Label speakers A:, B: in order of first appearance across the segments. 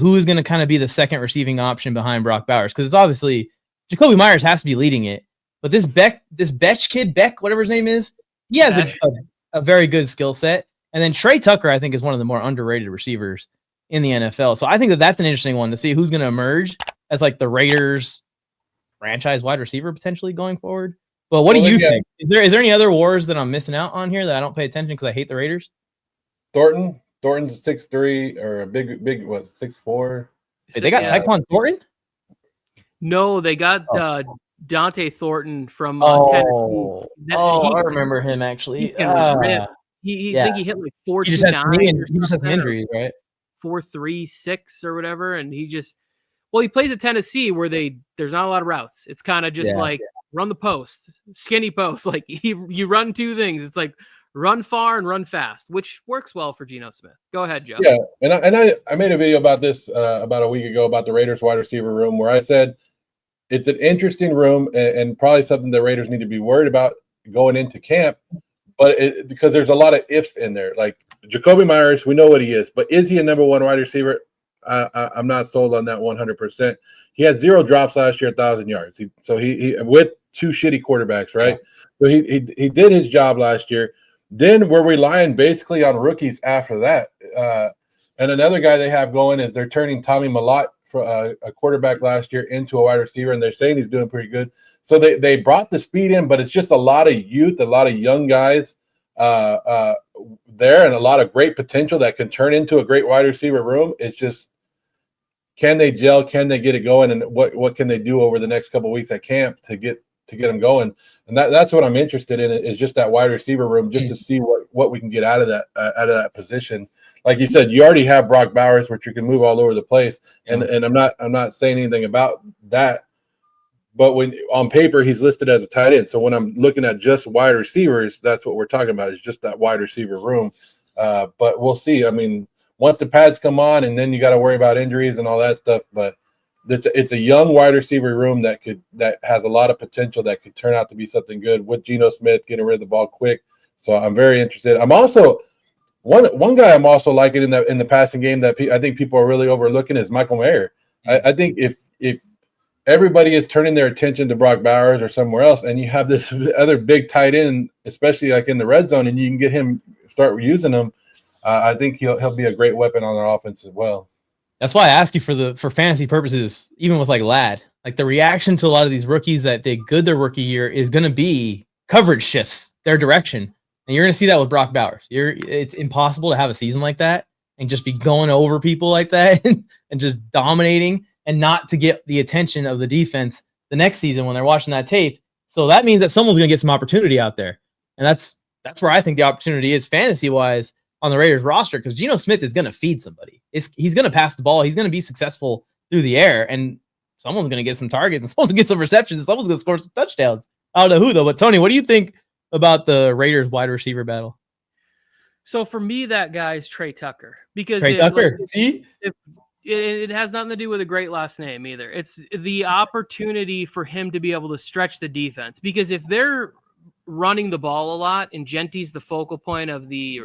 A: who's going to kind of be the second receiving option behind Brock Bowers. Because it's obviously Jakobi Meyers has to be leading it. But this Bech kid, whatever his name is, he has a very good skill set. And then Tre Tucker, I think, is one of the more underrated receivers in the NFL. So I think that's an interesting one to see who's going to emerge as like the Raiders franchise wide receiver potentially going forward. But what do you think? Is there any other wars that I'm missing out on here that I don't pay attention because I hate the Raiders?
B: Thornton's 6'3" or a big 6'4".
A: They got Tyquan Thornton?
C: No, they got Dont'e Thornton from
A: Tennessee. I remember him actually.
C: He think he hit like 4.29. He just has some injuries, right? 4.36 or whatever, and he plays at Tennessee where there's not a lot of routes. It's kind of just run the post, skinny post. Like you run two things. It's like run far and run fast, which works well for Geno Smith. Go ahead, Joe.
B: Yeah, and I made a video about this about a week ago about the Raiders wide receiver room where I said it's an interesting room and probably something the Raiders need to be worried about going into camp, but because there's a lot of ifs in there. Like Jakobi Meyers, we know what he is, but is he a number one wide receiver? I'm not sold on that 100%. He had 0 drops last year, 1,000 yards. He with 2 shitty quarterbacks, right? Yeah. So he did his job last year. Then we're relying basically on rookies after that. And another guy they have going is they're turning Tommy Millott, for a quarterback last year, into a wide receiver, and they're saying he's doing pretty good. So they brought the speed in, but it's just a lot of youth, a lot of young guys there, and a lot of great potential that can turn into a great wide receiver room. It's just, can they gel? Can they get it going? And what can they do over the next couple of weeks at camp to get them going? And that's what I'm interested in, is just that wide receiver room, just to see what we can get out of that position. Like you said, you already have Brock Bowers, which you can move all over the place. And I'm not saying anything about that. But when on paper he's listed as a tight end, so when I'm looking at just wide receivers, that's what we're talking about, is just that wide receiver room. But we'll see. I mean, once the pads come on, and then you got to worry about injuries and all that stuff. But it's a young wide receiver room that has a lot of potential that could turn out to be something good with Geno Smith getting rid of the ball quick. So I'm very interested. I'm also one guy I'm also liking in the passing game that I think people are really overlooking is Michael Mayer. I think if everybody is turning their attention to Brock Bowers or somewhere else, and you have this other big tight end, especially like in the red zone, and you can get him, start using him, I think he'll be a great weapon on their offense as well.
A: That's why I ask you for fantasy purposes, even with like Ladd, like the reaction to a lot of these rookies that they good their rookie year is going to be coverage shifts their direction. And you're going to see that with Brock Bowers. It's impossible to have a season like that and just be going over people like that and just dominating and not to get the attention of the defense the next season when they're watching that tape. So that means that someone's going to get some opportunity out there. And that's where I think the opportunity is fantasy-wise on the Raiders roster, because Geno Smith is going to feed somebody. He's going to pass the ball. He's going to be successful through the air, and someone's going to get some targets, and someone's going to get some receptions, and someone's going to score some touchdowns. I don't know who, though. But, Tony, what do you think about the Raiders wide receiver battle?
C: So, for me, that guy is Trey Tucker. Because
A: Trey Tucker? See?
C: It has nothing to do with a great last name either. It's the opportunity for him to be able to stretch the defense. Because if they're running the ball a lot and Genty's the focal point of the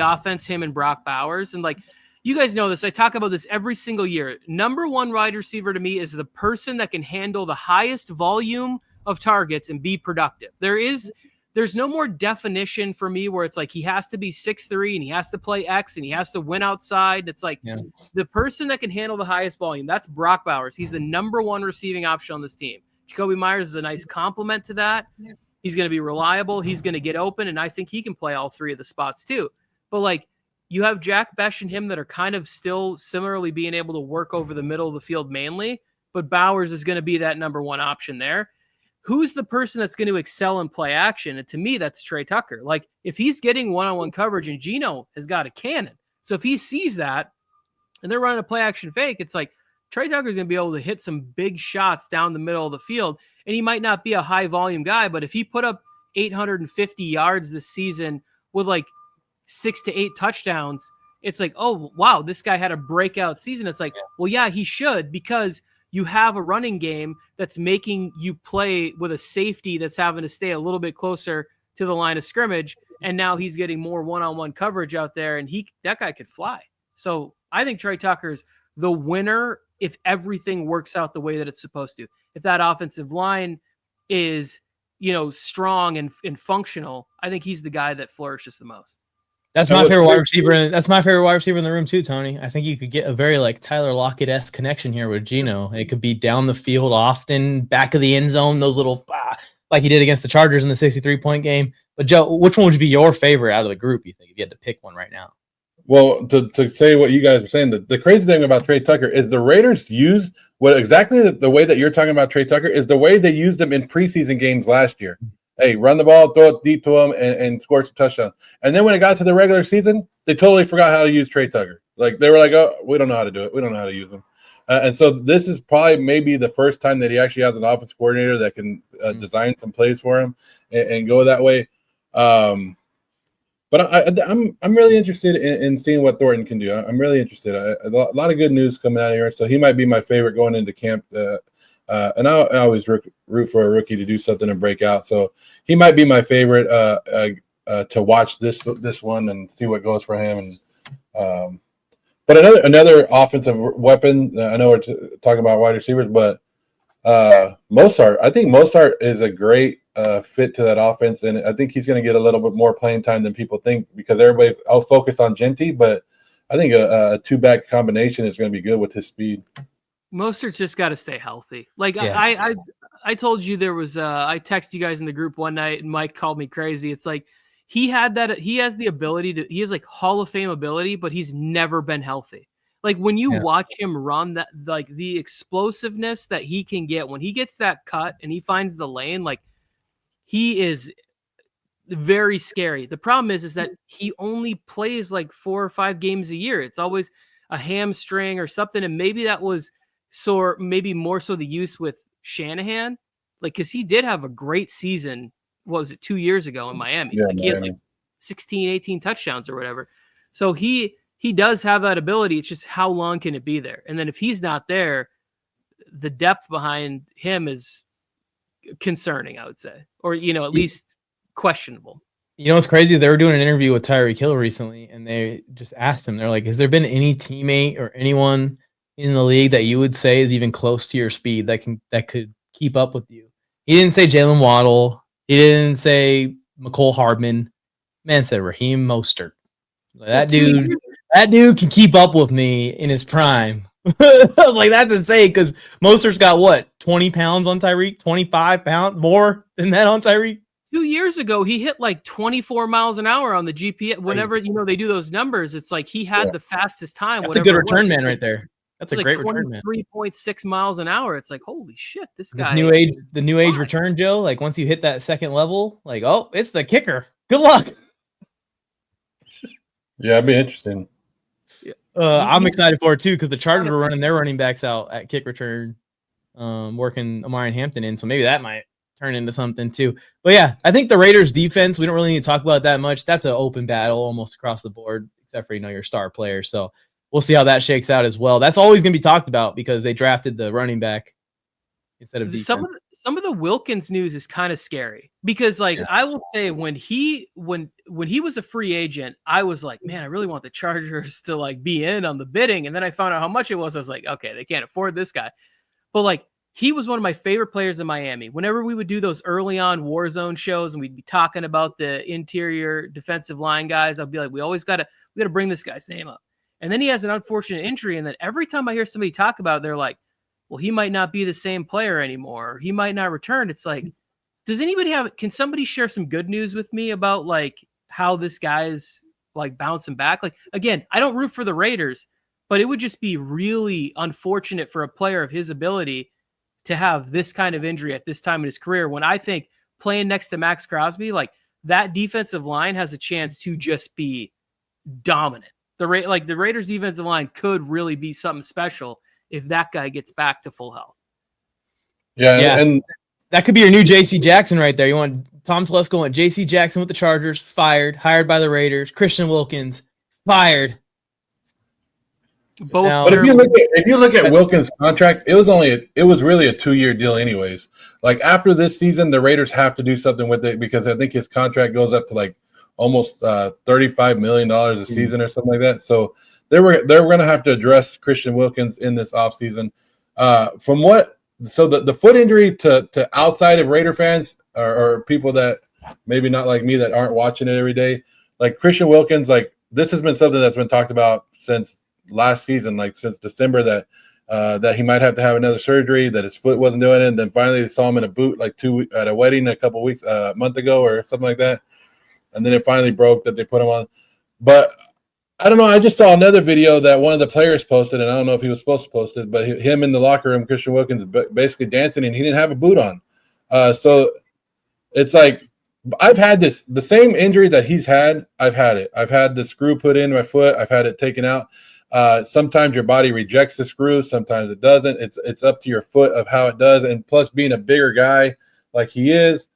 C: offense, him and Brock Bowers, and like you guys know this, I talk about this every single year. Number one wide receiver to me is the person that can handle the highest volume of targets and be productive. There's no more definition for me where it's like he has to be 6'3" and he has to play X and he has to win outside. It's like the person that can handle the highest volume, that's Brock Bowers. He's the number one receiving option on this team. Jakobi Meyers is a nice complement to that. He's going to be reliable. He's going to get open, and I think he can play all three of the spots too. But like you have Jack Bech and him that are kind of still similarly being able to work over the middle of the field mainly, but Bowers is going to be that number one option there. Who's the person that's going to excel in play action? And to me, that's Tre Tucker. Like if he's getting one-on-one coverage and Geno has got a cannon. So if he sees that and they're running a play action fake, it's like Tre Tucker's going to be able to hit some big shots down the middle of the field. And he might not be a high volume guy, but if he put up 850 yards this season with like 6 to 8 touchdowns, it's like, oh, wow, this guy had a breakout season. It's like, well, yeah, he should, because you have a running game that's making you play with a safety that's having to stay a little bit closer to the line of scrimmage. And now he's getting more one-on-one coverage out there, and that guy could fly. So I think Tre Tucker's the winner if everything works out the way that it's supposed to. If that offensive line is, strong and functional, I think he's the guy that flourishes the most.
A: That's my favorite wide receiver. That's my favorite wide receiver in the room too, Tony. I think you could get a very Tyler Lockett-esque connection here with Geno. It could be down the field often, back of the end zone, those little like he did against the Chargers in the 63-point game. But Joe, which one would be your favorite out of the group, you think, if you had to pick one right now?
B: Well, to say what you guys were saying, the crazy thing about Tre Tucker is the Raiders use exactly the way that you're talking about Tre Tucker is the way they used him in preseason games last year. Hey, run the ball, throw it deep to him, and score some touchdowns. And then when it got to the regular season, they totally forgot how to use Tre Tucker. Like, they were like, oh, we don't know how to do it. We don't know how to use him. And so this is probably maybe the first time that he actually has an offense coordinator that can design some plays for him and go that way. But I'm really interested in seeing what Thornton can do. I'm really interested. A lot of good news coming out of here. So he might be my favorite going into camp. And I always root for a rookie to do something and break out. So he might be my favorite to watch this one and see what goes for him. And but another offensive weapon. I know we're talking about wide receivers, but Mostert. I think Mostert is a great fit to that offense, and I think he's going to get a little bit more playing time than people think because everybody's all focused on Genty. But I think a two-back combination is going to be good with his speed.
C: Mostert's just got to stay healthy. Like I told you there was I texted you guys in the group one night and Mike called me crazy. It's like he has the ability he has like Hall of Fame ability, but he's never been healthy. Like when you watch him run, that like the explosiveness that he can get when he gets that cut and he finds the lane, like he is very scary. The problem is that he only plays like 4 or 5 games a year. It's always a hamstring or something. And maybe that was maybe more so the use with Shanahan, like, cause he did have a great season. What was it, 2 years ago in Miami?
B: Yeah,
C: like he had like 16, 18 touchdowns or whatever. So he does have that ability. It's just how long can it be there? And then if he's not there, the depth behind him is concerning, I would say, or, at least questionable.
A: You know what's crazy? They were doing an interview with Tyreek Hill recently, and they just asked him, they're like, has there been any teammate or anyone in the league that you would say is even close to your speed that could keep up with you? He didn't say Jalen Waddle. He didn't say McCole Hardman. Man said Raheem Mostert. That dude can keep up with me in his prime. I was like, that's insane because Mostert's got what, 20 pounds on Tyreek, 25 pounds more than that on Tyreek.
C: 2 years ago, he hit like 24 miles an hour on the GPS. Whenever they do those numbers, it's like he had the fastest time.
A: That's a good return man right there. That's a great return man.
C: 3.6 miles an hour. It's like, holy shit, this guy.
A: The new age return, Joe. Like once you hit that second level, like, oh, it's the kicker. Good luck.
B: Yeah, it'd be interesting.
A: I'm excited for it too because the Chargers were running their running backs out at kick return, working Amari and Hampton in. So maybe that might turn into something too. But yeah, I think the Raiders defense, we don't really need to talk about that much. That's an open battle almost across the board, except for, your star players. So we'll see how that shakes out as well. That's always going to be talked about because they drafted the running back instead of defense.
C: Some of the Wilkins news is kind of scary because I will say when he was a free agent, I was like, man, I really want the Chargers to like be in on the bidding. And then I found out how much it was. I was like, okay, they can't afford this guy. But like, he was one of my favorite players in Miami. Whenever we would do those early on Warzone shows and we'd be talking about the interior defensive line guys, I'd be like, we got to bring this guy's name up. And then he has an unfortunate injury. And then every time I hear somebody talk about it, they're like, well, he might not be the same player anymore. Or he might not return. It's like, can somebody share some good news with me about like how this guy's like bouncing back? Like, again, I don't root for the Raiders, but it would just be really unfortunate for a player of his ability to have this kind of injury at this time in his career. When I think playing next to Max Crosby, like that defensive line has a chance to just be dominant. The Raiders defensive line could really be something special if that guy gets back to full health.
B: Yeah. And
A: that could be your new JC Jackson right there. You want Tom Telesco went JC Jackson with the Chargers, fired, hired by the Raiders. Christian Wilkins, fired.
C: Both.
B: But if you look at Wilkins' contract, it was really a 2-year deal anyways. Like after this season, the Raiders have to do something with it because I think his contract goes up to like almost $35 million a season or something like that. So they were going to have to address Christian Wilkins in this offseason. So the foot injury to outside of Raider fans or people that maybe not like me that aren't watching it every day, like Christian Wilkins, like this has been something that's been talked about since last season, like since December, that he might have to have another surgery, that his foot wasn't doing it. And then finally they saw him in a boot like at a wedding a month ago or something like that. And then it finally broke that they put him on. But I don't know. I just saw another video that one of the players posted, and I don't know if he was supposed to post it, but him in the locker room, Christian Wilkins, basically dancing, and he didn't have a boot on. So it's like I've had the same injury that he's had. I've had it. I've had the screw put in my foot. I've had it taken out. Sometimes your body rejects the screw. Sometimes it doesn't. It's up to your foot of how it does. And plus being a bigger guy like he is,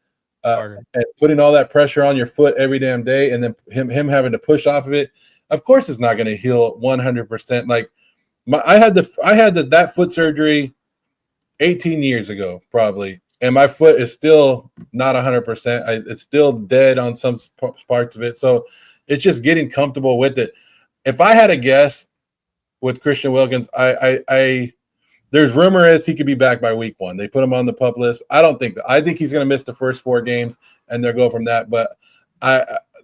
B: and putting all that pressure on your foot every damn day, and then him having to push off of it, of course it's not going to heal 100%. Like I had that foot surgery 18 years ago probably, and my foot is still not 100%. It's still dead on some parts of it. So it's just getting comfortable with it. If I had a guess with Christian Wilkins, there's rumor is he could be back by week 1. They put him on the PUP list. I don't think that. I think he's going to miss the first 4 games, and they'll go from that. But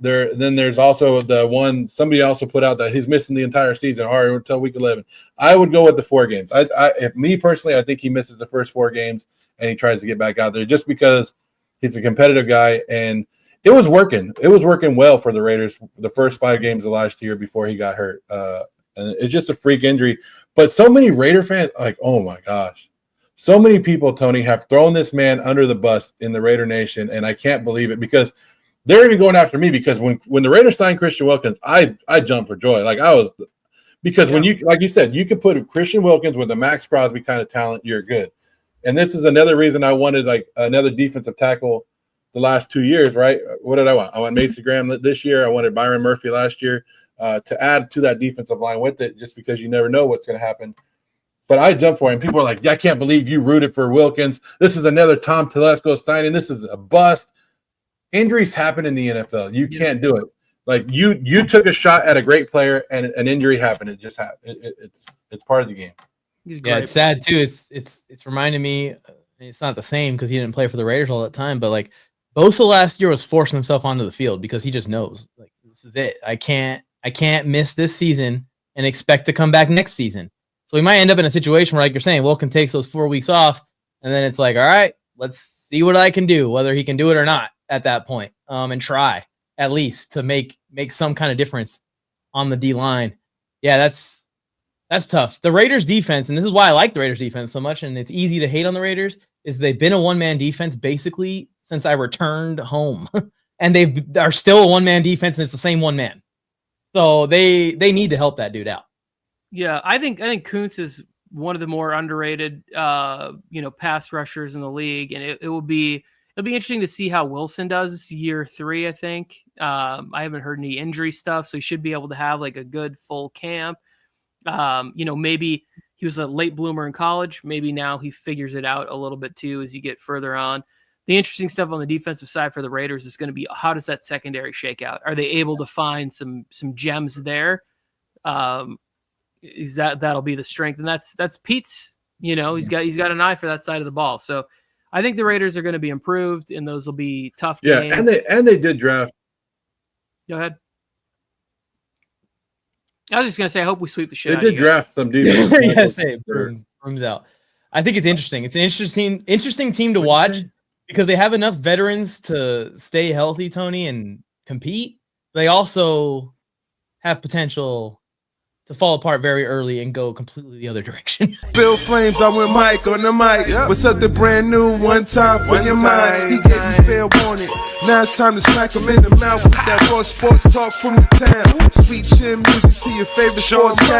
B: then there's also the one somebody also put out that he's missing the entire season or until week 11. I would go with the 4 games. If me personally, I think he misses the first 4 games and he tries to get back out there just because he's a competitive guy, and it was working. It was working well for the Raiders the first 5 games of last year before he got hurt. And it's just a freak injury. But so many Raider fans, like, oh my gosh. So many people, Tony, have thrown this man under the bus in the Raider Nation, and I can't believe it because they're even going after me because when the Raiders signed Christian Wilkins, I jumped for joy. When you, like you said, you could put Christian Wilkins with a Max Crosby kind of talent, you're good. And this is another reason I wanted like another defensive tackle the last 2 years, right? What did I want? I want Mason Graham this year. I wanted Byron Murphy last year. To add to that defensive line with it, just because you never know what's going to happen. But I jumped for him. People are like, yeah, I can't believe you rooted for Wilkins. This is another Tom Telesco signing. This is a bust. Injuries happen in the NFL. You can't do it. Like you took a shot at a great player and an injury happened. It just happened. It's part of the game.
A: Yeah, it's sad too. It's reminding me. It's not the same because he didn't play for the Raiders all that time. But like Bosa last year was forcing himself onto the field because he just knows like this is it. I can't miss this season and expect to come back next season. So we might end up in a situation where, like you're saying, Wilkins takes those 4 weeks off, and then it's like, all right, let's see what I can do, whether he can do it or not at that point, and try at least to make some kind of difference on the D line. Yeah, that's tough. The Raiders defense, and this is why I like the Raiders defense so much, and it's easy to hate on the Raiders, is they've been a one-man defense basically since I returned home, and they are still a one-man defense, and it's the same one man. So they need to help that dude out.
C: Yeah, I think Kuntz is one of the more underrated, pass rushers in the league, and it'll be interesting to see how Wilson does year 3. I think I haven't heard any injury stuff, so he should be able to have like a good full camp. Maybe he was a late bloomer in college. Maybe now he figures it out a little bit too as you get further on. The interesting stuff on the defensive side for the Raiders is going to be how does that secondary shake out? Are they able to find some gems there? Is that'll be the strength, and that's Pete's. He's got an eye for that side of the ball. So I think the Raiders are going to be improved, and those will be tough games.
B: Yeah, and they did draft.
C: Go ahead. I was just going to say, I hope we sweep the shit.
B: They did draft some defense.
A: Yeah, say brooms out. I think it's interesting. It's an interesting team to watch. Because they have enough veterans to stay healthy, Tony, and compete. They also have potential to fall apart very early and go completely the other direction.
D: Bill Flames, I went Mike on the mic. What's up, the brand new one time for your mind? He gave me fair warning. Now it's time to smack him in the mouth with that raw sports talk from the town. Sweet chin music to your favorite sports cast.